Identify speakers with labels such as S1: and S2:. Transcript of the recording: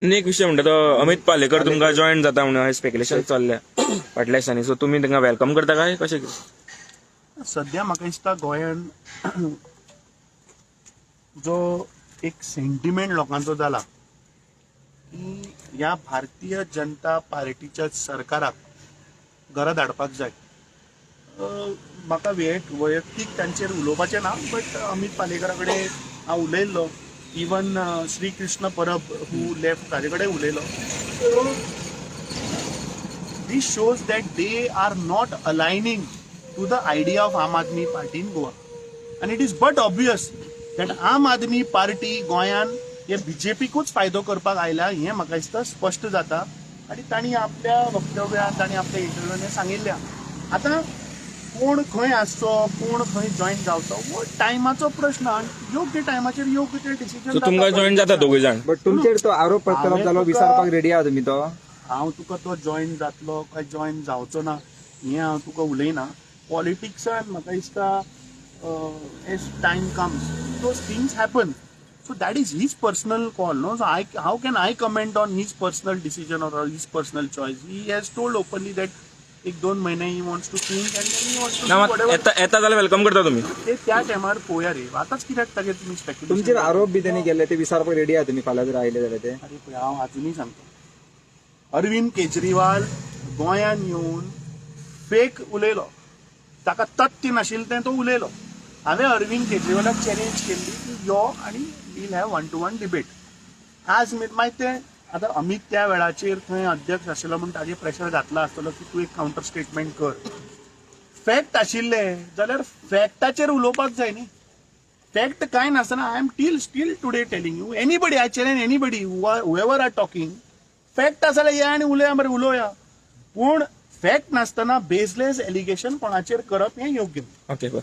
S1: आनी एक विषय म्हणटा तो अमित पालेकर तुमकां जॉईन जाता म्हणून स्पेक्युलेशन चल्ल्या फाटल्या दिसांनी, सो तुमी तांकां वेलकम करता काय कशें कितें?
S2: सध्या म्हाका दिसता गोंयान जो एक सेंटिमेंट लोकांचो जाला की ह्या भारतीय जनता पार्टीच्या सरकाराक घरा धाडपाक जाय. म्हाका वैयक्तीक तांचेर उलोवपाचें ना, बट अमित पालेकरा कडेन हांव उलयल्लो. इवन श्री कृष्ण परब हू लेफ्ट ताजे कडेन उलयलो. So this shows that they are not aligning to the idea of Aam Aadmi Party in Goa. And it is but obvious that Aam Aadmi Party गोंयान हे बीजेपीकूच फायदो करपाक आयला हें म्हाका दिसता स्पश्ट जाता. आनी तांणी आपल्या वक्तव्यान तांणी आपल्या इंटरव्यून सांगिल्ल्या. आतां कोण खंय आसचो, कोण खंय जॉईन जावचो हो टायमाचो प्रश्न. आनी योग्य टायमाचेर योग्य ते डिसिजन.
S1: सो तुमकां जॉईन जाता दोगूय जाण?
S3: बट तुमचेर तो आरोप प्रत्यारोप जालो, विचारपाक रेडी आहा तुमी तो?
S2: हांव तुका तो जॉईन जातलो काय जॉईन जावचो ना हें हांव तुका उलयना. पॉलिटिक्सान म्हाका दिसता as time comes those things happen. So that is his personal call नो. So how can I comment on his personal decision or his personal choice. He has told openly that 1-2 महिने he wants to think and then he wants to do whatever.
S1: येता जाल्यार welcome करता तुमी?
S2: ते त्या टायमार पळोवया रे. आतांच कित्याक ताजेर तुमी स्पेक्युलेशन?
S3: तुमचेर आरोप बी त्यांनी केले ते विचारपाक रेडी आहा तुमी फाल्यां जर आयले जाल्यार ते?
S2: अरे पळय हांव अजुनूय सांगता. अरविंद केजरीवाल गोंयान येवन फेक उलयलो. ताका तथ्य नाशिल्लें तें तो उलयलो. हांवें अरविंद केजरीवालाक चॅलेंज केल्ली की यो आनी वील हॅव 1-to-1 डिबेट. आज मागीर तें आतां अमित त्या वेळाचेर थंय अध्यक्ष आशिल्लो म्हणून ताजेर प्रेशर घातला आसतलो की तूं एक काउंटर स्टेटमेंट कर. फॅक्ट आशिल्लें जाल्यार फॅक्टाचेर उलोवपाक जाय न्ही. फॅक्ट कांय नासतना I am still today telling you anybody, I challenge anybody whoever are talking. Fact आसा जाल्यार या आनी उलया मरे, उलोवया. पूण फॅक्ट नासतना बेसलेस एलिगेशन कोणाचेर करप हें योग्य न्ही.
S1: ओके बरें.